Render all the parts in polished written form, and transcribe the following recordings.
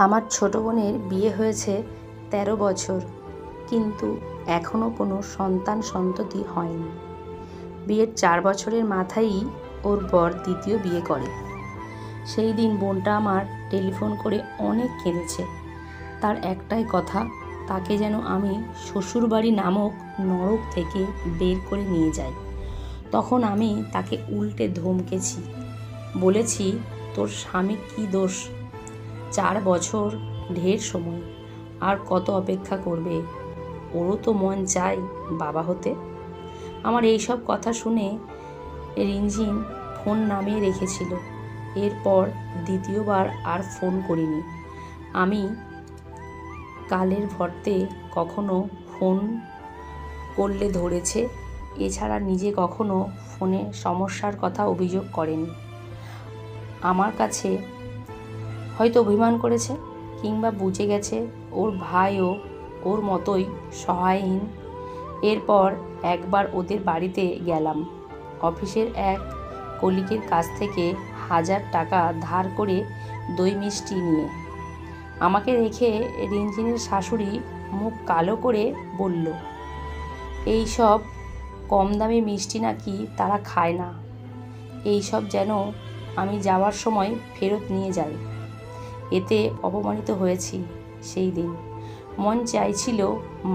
আমার ছোট বোনের বিয়ে হয়েছে ১৩ বছর, কিন্তু এখনও কোনো সন্তান-সন্ততি হয়নি। বিয়ের ৪ বছরের মাথায়ই ওর বর দ্বিতীয় বিয়ে করে। সেই দিন বোনটা আমার টেলিফোন করে অনেক কেঁদেছে। তার একটাই কথা, তাকে যেন আমি শ্বশুরবাড়ি নামক নরক থেকে বের করে নিয়ে যাই। তখন আমি তাকে উল্টে ধমকেছি, বলেছি, তোর স্বামী কী দোষ? ৪ বছর ঢের সময়, আর কত অপেক্ষা করবে? ওরও তো মন চায় বাবা হতে। আমার এই সব কথা শুনে রিমঝিম ফোন নামিয়ে রেখেছিল। এরপর দ্বিতীয়বার আর ফোন করিনি। আমি কালের ভর্তে কখনো ফোন করলে ধরেছে, এছাড়া নিজে কখনো ফোনে সমস্যার কথা অভিযোগ করেনি। আমার কাছে হয়তো অভিমান করেছে, কিংবা বুঝে গেছে ওর ভাইও ওর মতোই সহায়হীন। এরপর একবার ওদের বাড়িতে গেলাম, অফিসের এক কলিগের কাছ থেকে ১,০০০ টাকা ধার করে দই মিষ্টি নিয়ে। আমাকে রেখে রিমঝিমের শাশুড়ি মুখ কালো করে বলল, এই সব কম দামি মিষ্টি নাকি তারা খায় না, এই সব যেন আমি যাওয়ার সময় ফেরত নিয়ে যাই। এতে অপমানিত হয়েছি সেই দিন। মন চাইছিল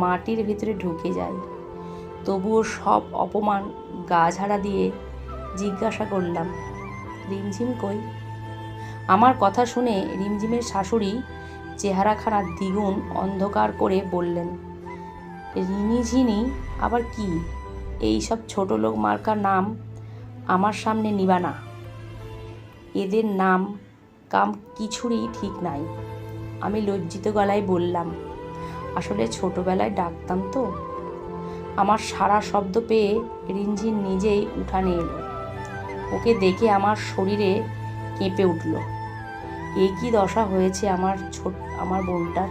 মাটির ভিতরে ঢুকে যায়। তবুও সব অপমান গা ঝাড়া দিয়ে জিজ্ঞাসা করলাম, রিমঝিম কই? আমার কথা শুনে রিমঝিমের শাশুড়ি চেহারাখানা দ্বিগুণ অন্ধকার করে বললেন, রিমিঝিনি আবার কি? এই সব ছোট লোক মার্কা নাম আমার সামনে নিবা না। এদের নাম কাম কিছুরই ঠিক নাই। আমি লজ্জিত গলায় বললাম, আসলে ছোটবেলায় ডাকতাম তো। আমার সারা শব্দ পেয়ে রিমঝিম নিজেই উঠানে এলো। ওকে দেখে আমার শরীরে কেঁপে উঠল। এ কি দশা হয়েছে আমার বোনটার!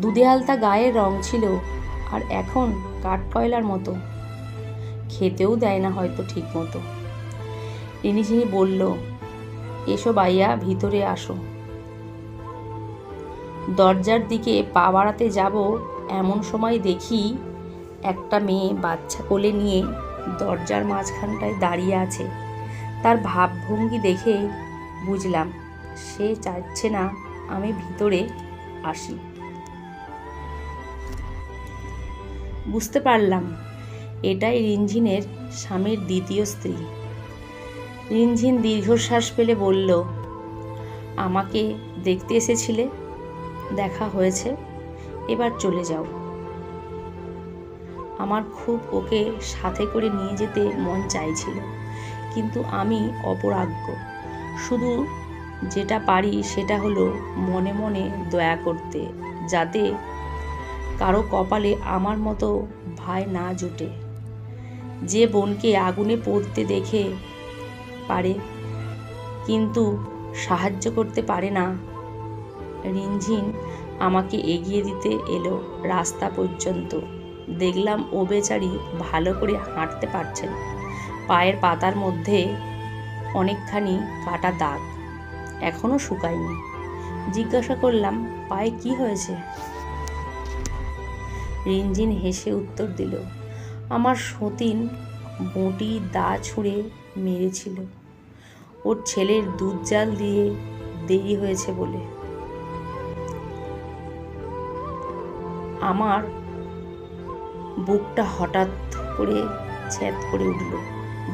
দুধে আলতা গায়ের রং ছিল, আর এখন কাঠকয়লার মতো। খেতেও দেয় না হয়তো ঠিক মতো। রিমঝিম বলল, এসো বাইয়া, ভিতরে আসো। দরজার দিকে পা বাড়াতে যাব, এমন সময় দেখি একটা মেয়ে বাচ্চা কোলে নিয়ে দরজার মাঝখানটায় দাঁড়িয়ে আছে। তার ভাবভঙ্গি দেখে বুঝলাম সে চাইছে না আমি ভিতরে আসি। বুঝতে পারলাম এটাই রিমঝিমের স্বামীর দ্বিতীয় স্ত্রী। রিমঝিম দীর্ঘশ্বাস ফেলে বলল, আমাকে দেখতে এসেছিলে, দেখা হয়েছে, এবার চলে যাও। আমার খুব ওকে সাথে করে নিয়ে যেতে মন চাইছিল, কিন্তু আমি অপরাজ্ঞ। শুধু যেটা পারি সেটা হলো মনে মনে দয়া করতে, যাতে কারো কপালে আমার মতো ভাই না জোটে, যে বোনকে আগুনে পড়তে দেখে পারে কিন্তু সাহায্য করতে পারে না। রিমঝিম আমাকে এগিয়ে দিতে এলো রাস্তা পর্যন্ত। দেখলাম ও বেচারি ভালো করে হাঁটতে পারছে না। পায়ের পাতার মধ্যে অনেকখানি কাটা দাগ, এখনো শুকায়নি। জিজ্ঞাসা করলাম, পায়ে কি হয়েছে? রিমঝিম হেসে উত্তর দিল, আমার সতীন বঁটি দা ছুঁড়ে মেরেছিল, ওর ছেলের দুধ জাল দিয়ে দেরি হয়েছে বলে। আমার বুকটা হঠাৎ করে ছ্যাদ করে উঠল।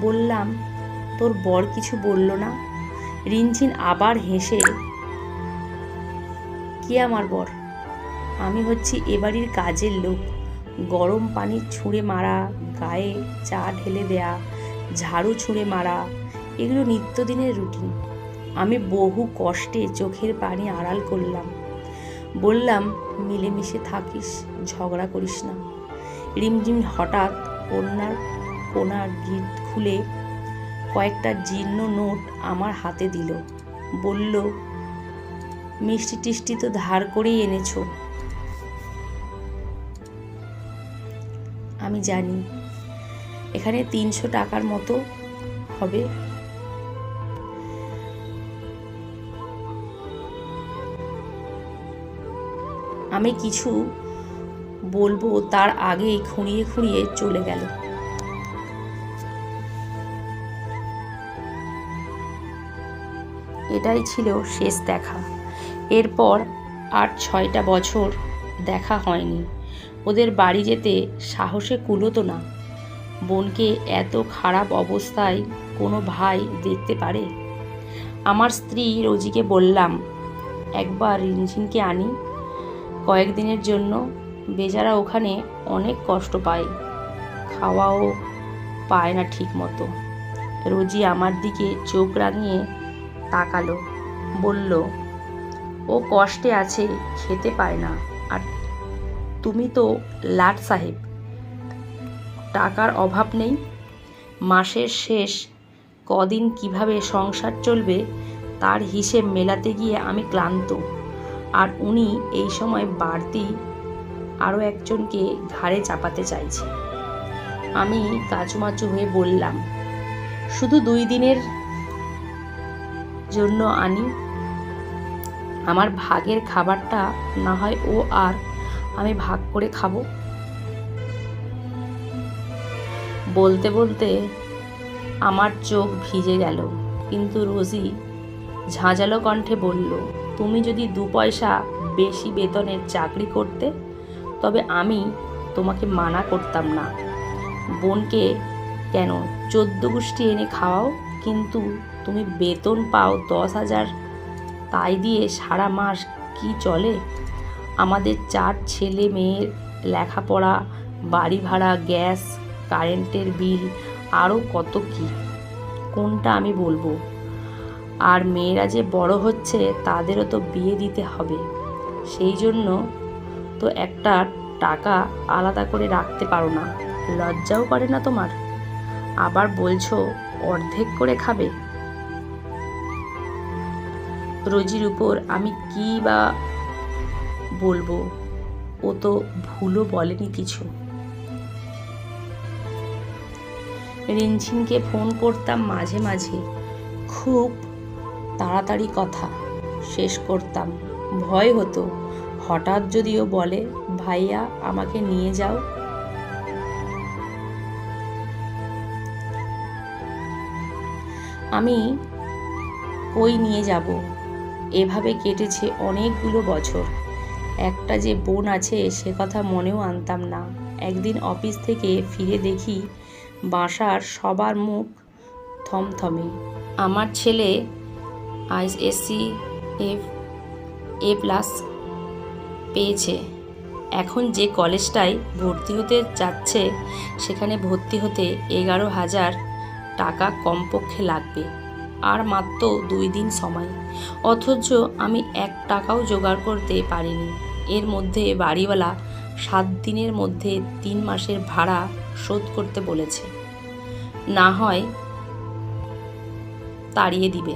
বললাম, তোর বর কিছু বলল না? রিমঝিম আবার হেসে, কে আমার বর? আমি হচ্ছি এ বাড়ির কাজের লোক। গরম পানি ছুঁড়ে মারা, গায়ে চা ঢেলে দেয়া, ঝাড়ু ছুঁড়ে মারা, এগুলো নিত্যদিনের রুটিন। আমি বহু কষ্টে চোখের পানি আড়াল করলাম। বললাম, মিলেমিশে থাকিস, ঝগড়া করিস না। রিমঝিম হঠাৎ ওড়নার কোনার গিঁট খুলে কয়েকটা জীর্ণ নোট আমার হাতে দিল। বলল, মিষ্টি টিষ্টি তো ধার করেই এনেছো। আমি জানি এখানে ৩০০ টাকার মতো হবে। আমি কিছু বলবো তার আগেই খুঁড়িয়ে খুঁড়িয়ে চলে গেল। এটাই ছিল শেষ দেখা। এরপর ৮-৬টা বছর দেখা হয়নি। ওদের বাড়ি যেতে সাহসে কুলোতো না। বোনকে এত খারাপ অবস্থায় কোনো ভাই দেখতে পারে? আমার স্ত্রী রোজিকে বললাম, একবার রিনঝিনকে আনি কয়েকদিনের জন্য। বেচারা ওখানে অনেক কষ্ট পায়, খাওয়াও পায় না ঠিক মতো। রোজি আমার দিকে চোখ রাঙিয়ে তাকালো, বলল, ও কষ্টে আছে, খেতে পায় না। আর তুমি তো লাট সাহেব, টাকার অভাব নেই। মাসের শেষ কদিন কিভাবে সংসার চলবে তার হিসেব মেলাতে গিয়ে আমি ক্লান্ত। আর উনি এই সময় বাড়তি আরও একজনকে ঘাড়ে চাপাতে চাইছে। আমি কাচুমাচু হয়ে বললাম, শুধু 2 দিনের জন্য আনি। আমার ভাগের খাবারটা না হয় ও আর আমি ভাগ করে খাবো। বলতে বলতে আমার চোখ ভিজে গেল, কিন্তু রোজি ঝাঁঝালো কণ্ঠে বলল, তুমি যদি 2 পয়সা বেশি বেতনের চাকরি করতে তবে আমি তোমাকে মানা করতাম না। বোনকে কেন 14 গোষ্ঠী এনে খাওয়াও, কিন্তু তুমি বেতন পাও 10,000, তাই দিয়ে সারা মাস কি চলে? আমাদের 4 ছেলে মেয়ের লেখাপড়া, বাড়ি ভাড়া, গ্যাস, কারেন্টের বিল, আরও কত কি, কোনটা আমি বলবো? আর মেয়েরা যে বড় হচ্ছে তাদেরও তো বিয়ে দিতে হবে। সেই জন্য তো একটা টাকা আলাদা করে রাখতে পারো না? লজ্জাও করে না তোমার? আবার বলছো অর্ধেক করে খাবে। রোজির উপর আমি কি বা বলবো? ও তো ভুলও বলেনি কিছু। রিনঝিনকে ফোন করতাম মাঝে মাঝে, খুব তাড়াতাড়ি কথা শেষ করতাম। ভয় হতো হঠাৎ যদিও বলে, ভাইয়া আমাকে নিয়ে যাও। আমি কই নিয়ে যাব? এভাবে কেটেছে অনেকগুলো বছর। একটা যে বোন আছে সে কথা মনেও আনতাম না। একদিন অফিস থেকে ফিরে দেখি বাসার সবার মুখ থমথমে। আমার ছেলে আইএসসি A+ পেয়েছে। এখন যে কলেজটায় ভর্তি হতে যাচ্ছে সেখানে ভর্তি হতে 11,000 টাকা কমপক্ষে লাগবে। আর মাত্র 2 দিন সময়, অথচ আমি 1 টাকাও জোগাড় করতে পারিনি। এর মধ্যে বাড়িওয়ালা 7 দিনের মধ্যে 3 মাসের ভাড়া শোধ করতে বলেছে, না হয় তাড়িয়ে দিবে।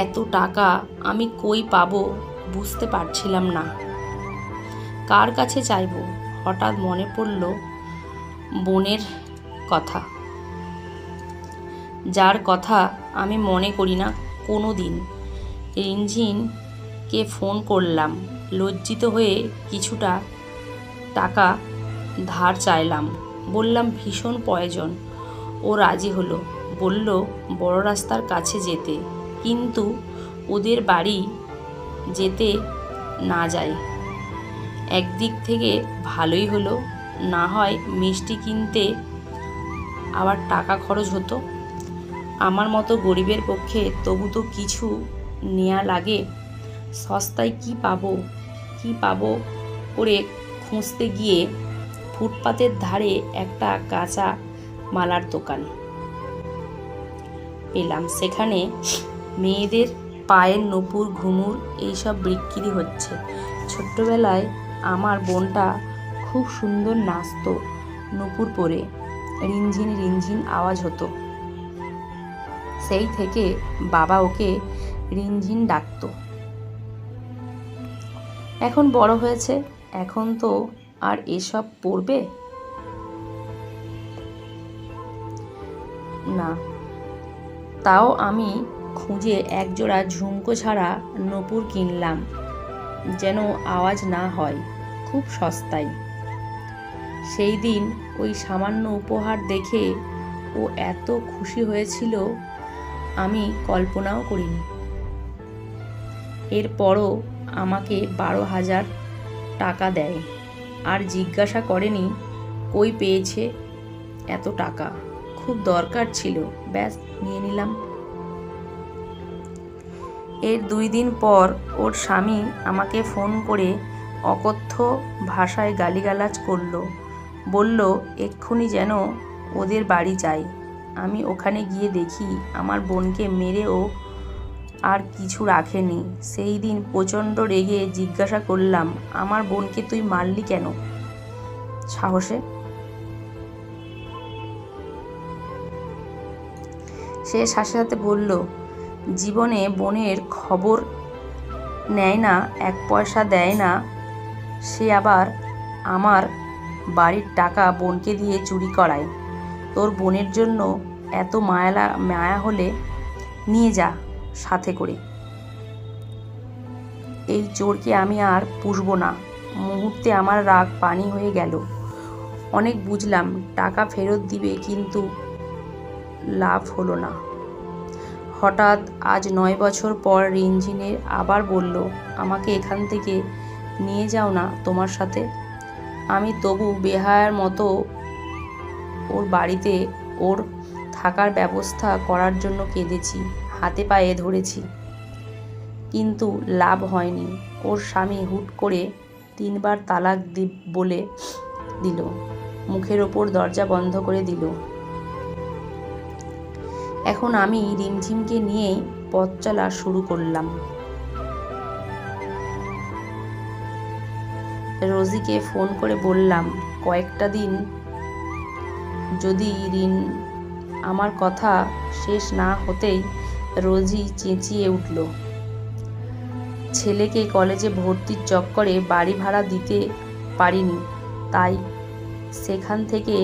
এত টাকা আমি কই পাবো বুঝতে পারছিলাম না, কার কাছে চাইবো। হঠাৎ মনে পড়ল বোনের কথা, যার কথা আমি মনে করি না কোনো দিন। রিনঝিনকে ফোন করলাম, লজ্জিত হয়ে কিছুটা টাকা ধার চাইলাম। বললাম ভীষণ প্রয়োজন। ও রাজি হলো, বলল বড় রাস্তার কাছে যেতে, কিন্তু ওদের বাড়ি যেতে না যায়। একদিক থেকে ভালোই হলো, না হয় মিষ্টি কিনতে আবার টাকা খরচ হতো। আমার মতো গরিবের পক্ষে তবু তো কিছু নেয়া লাগে। সস্তায় কি পাবো করে খুঁজতে গিয়ে ফুটপাতের ধারে একটা কাঁচা মালার দোকান পেলাম। সেখানে মেয়েদের পায়ের নূপুর, ঘুঙুর এইসব বিক্রি হচ্ছে। ছোট্টবেলায় আমার বোনটা খুব সুন্দর নাচতো নূপুর পরে, রিনঝিন রিনঝিন আওয়াজ হতো। সেই থেকে বাবা ওকে রিনঝিন ডাকতো। এখন বড় হয়েছে, এখন তো আর এসব পরবে না। তাও আমি খুঁজে একজোড়া ঝুমকো ছাড়া নূপুর কিনলাম, যেন আওয়াজ না হয়, খুব সস্তায়। সেই দিন ওই সামান্য উপহার দেখে ও এত খুশি হয়েছিল আমি কল্পনাও করিনি। এরপরও আমাকে 12,000 টাকা দেয়, আর জিজ্ঞাসা করেনি কই পেয়েছে এত টাকা। খুব দরকার ছিল, ব্যাস নিয়ে নিলাম। এর 2 দিন পর ওর স্বামী আমাকে ফোন করে অকথ্য ভাষায় গালিগালাজ করলো, বলল এক্ষুনি যেন ওদের বাড়ি যাই। আমি ওখানে গিয়ে দেখি আমার বোনকে মেরেও আর কিছু রাখেনি। সেই দিন প্রচণ্ড রেগে জিজ্ঞাসা করলাম, আমার বোনকে তুই মারলি কেন সাহসে? সে সাথে সাথে বলল, জীবনে বোনের খবর নেয় না, 1 পয়সা দেয় না, সে আবার আমার বাড়ির টাকা বোনকে দিয়ে চুরি করায়। তোর বোনের জন্য এত মায়া হলে নিয়ে যা সাথে করে। এই চোরকে আমি আর পুষব না। মুহূর্তে আমার রাগ পানি হয়ে গেল। অনেক বুঝলাম টাকা ফেরত দিবে, কিন্তু লাভ হলো না। হঠাৎ আজ 9 বছর পর রিনঝিনের আবার বলল, আমাকে এখান থেকে নিয়ে যাও না তোমার সাথে। আমি তবু বেহায়ার মতো ওর বাড়িতে ওর থাকার ব্যবস্থা করার জন্য কেঁদেছি, হাতে পায়ে ধরেছি, কিন্তু লাভ হয়নি। ওর স্বামী হুট করে 3 বার তালাক বলে দিল, মুখের ওপর দরজা বন্ধ করে দিল। এখন আমি রিমঝিমকে নিয়েই পথ চলা শুরু করলাম। রোজিকে ফোন করে বললাম, কয়েকটা দিন যদি আমার কথা শেষ না হতেই রোজি চেঁচিয়ে উঠল, ছেলেকে কলেজে ভর্তির চক্করে বাড়ি ভাড়া দিতে পারিনি, তাই সেখান থেকে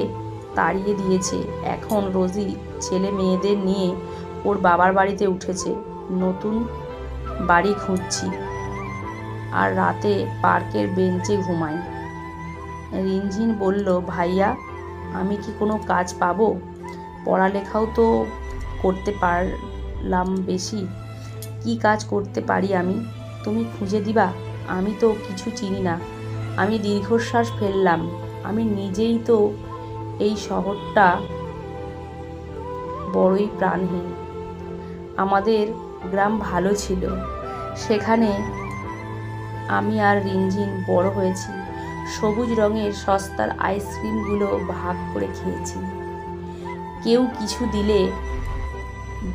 তাড়িয়ে দিয়েছে। এখন রোজি ছেলে মেয়েদের নিয়ে ওর বাবার বাড়িতে উঠেছে। নতুন বাড়ি খুঁজছি, আর রাতে পার্কের বেঞ্চে ঘুমাই। রিনঝিন বলল, ভাইয়া আমি কি কোনো কাজ পাবো? পড়ালেখাও তো করতে পারলাম বেশি, কি কাজ করতে পারি আমি? তুমি খুঁজে দিবা? আমি তো কিছু চিনি না। আমি দীর্ঘশ্বাস ফেললাম। আমি নিজেই তো এই শহরটা বড়ই প্রাণহীন। আমাদের গ্রাম ভালো ছিল, সেখানে আমি আর রিনঝিন বড় হয়েছি। সবুজ রঙের সস্তার আইসক্রিমগুলো ভাগ করে খেয়েছি। কেউ কিছু দিলে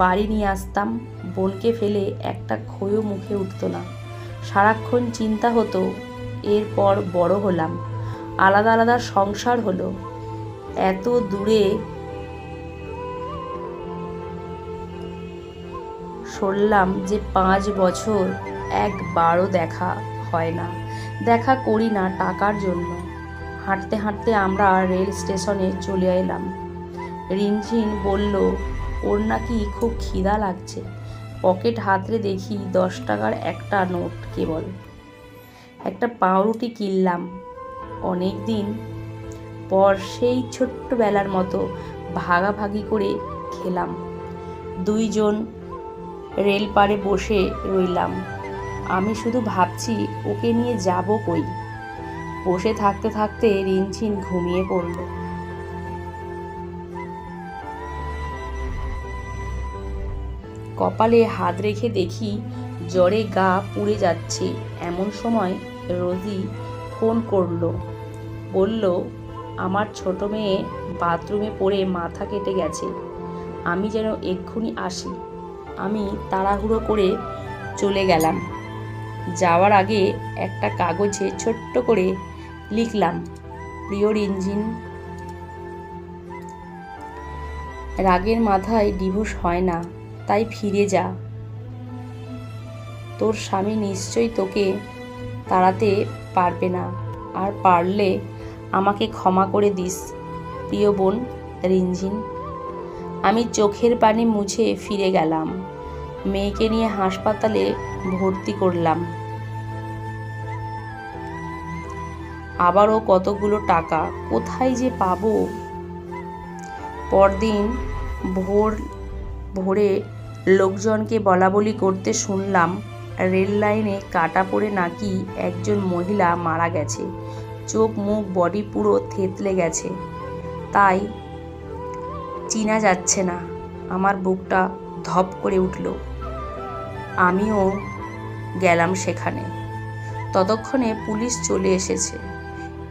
বাড়ি নিয়ে আসতাম। বোনকে ফেলে একটা খোয়ও মুখে উঠত না। সারাক্ষণ চিন্তা হতো। এরপর বড় হলাম, আলাদা আলাদা সংসার হলো। এত দূরে সরলাম যে 5 বছর একবারও দেখা হয় না। দেখা করি না টাকার জন্য। হাঁটতে হাঁটতে আমরা রেল স্টেশনে চলে এলাম। রিনঝিন বলল, ওর নাকি খুব খিদা লাগছে। পকেট হাতড়ে দেখি 10 টাকার একটা নোট কেবল। একটা পাউরুটি কিনলাম। অনেক দিন পর সেই ছোট্টবেলার মতো ভাগাভাগি করে খেলাম। 2 জন রেল পারে বসে রইলাম। আমি শুধু ভাবছি ওকে নিয়ে যাব কই। বসে থাকতে থাকতে রিনঝিন ঘুমিয়ে পড়ল। কপালে হাত রেখে দেখি জ্বরে গা পুড়ে যাচ্ছে। এমন সময় রোজি ফোন করলো, বলল, আমার ছোট মেয়ে বাথরুমে পড়ে মাথা কেটে গেছে, আমি যেন এক্ষুনি আসি। আমি তাড়াহুড়ো করে চলে গেলাম। যাওয়ার আগে একটা কাগজে ছোট্ট করে লিখলাম, প্রিয় রিনঝিন, রাগের মাথায় ডিভোর্স হয় না, তাই ফিরে যা। তোর স্বামী নিশ্চয়ই তোকে তাড়াতে পারবে না, আর পারলে আমাকে ক্ষমা করে দিস, প্রিয় বোন রিনঝিন। আমি চোখের পানি মুছে ফিরে গেলাম। মেয়েকে নিয়ে হাসপাতালে ভর্তি করলাম। আবারও কতগুলো টাকা কোথায় যে পাবো। পরদিন ভোরে লোকজনকে বলাবলি করতে শুনলাম রেল লাইনে কাটা পড়ে নাকি একজন মহিলা মারা গেছে। চোখ মুখ বডি পুরো থেতলে গেছে, তাই চিনা যাচ্ছে না। আমার বুকটা ধপ করে উঠল। আমিও গেলাম সেখানে। ততক্ষণে পুলিশ চলে এসেছে।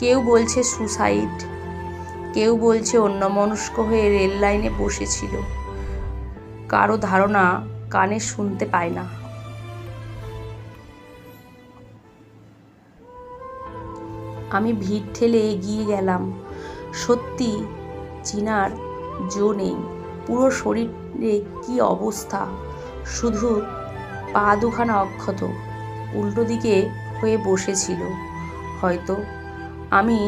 কেউ বলছে সুসাইড, কেউ বলছে অন্যমনস্ক হয়ে রেল লাইনে বসেছিল। কারো ধারণা কানে শুনতে পায় না। আমি ভিড় ঠেলে এগিয়ে গেলাম। সত্যি চিনার জো নেই। পুরো শরীরে কি অবস্থা, শুধু পা দুখানা অক্ষত, উল্টো দিকে হয়ে বসেছিল। হয়তো আমি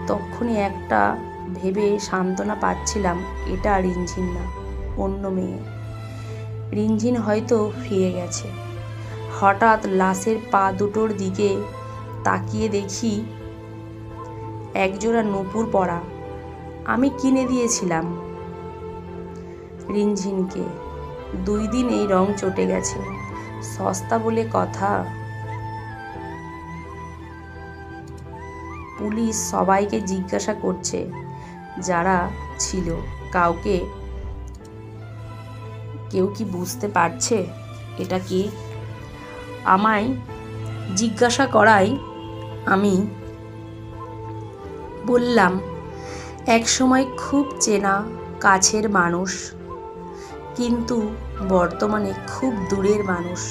তখনই একটা ভেবে সান্ত্বনা পাচ্ছিলাম, এটা রিনঝিন না, অন্য মেয়ে। রিনঝিন হয়তো ফিরে গেছে। হঠাৎ লাশের পা দুটোর দিকে তাকিয়ে দেখি একজোড়া নূপুর পরা। আমি কিনে দিয়েছিলাম রিনঝিনকে। 2 দিনেই রং চটে গেছে। সস্তা বলে কথা। পুলিশ সবাইকে জিজ্ঞাসা করছে, যারা ছিল কেউ কি বুঝতে পারছে এটা কে? আমায় জিজ্ঞাসা করায় আমি বললাম, একসময় খুব চেনা কাছের মানুষ, কিন্তু বর্তমানে খুব দূরের মানুষ।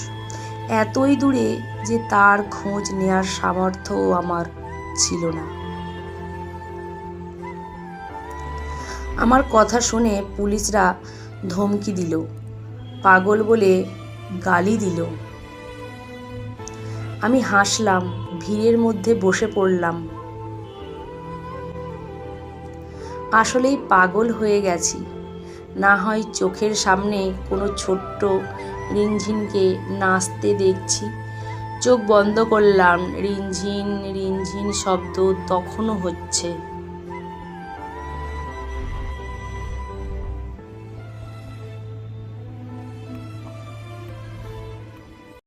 এতই দূরে যে তার খোঁজ নেয়ার সামর্থ্যও আমার ছিল না। আমার কথা শুনে পুলিশরা ধমকি দিল, পাগল বলে গালি দিল। আমি হাসলাম, ভিড়ের মধ্যে বসে পড়লাম। আসলেই পাগল হয়ে গেছি। না হয় চোখের সামনে কোনো ছোট্ট রিনঝিনকে নাচতে দেখছি। চোখ বন্ধ করলাম। রিনঝিন রিনঝিন শব্দ তখনও হচ্ছে।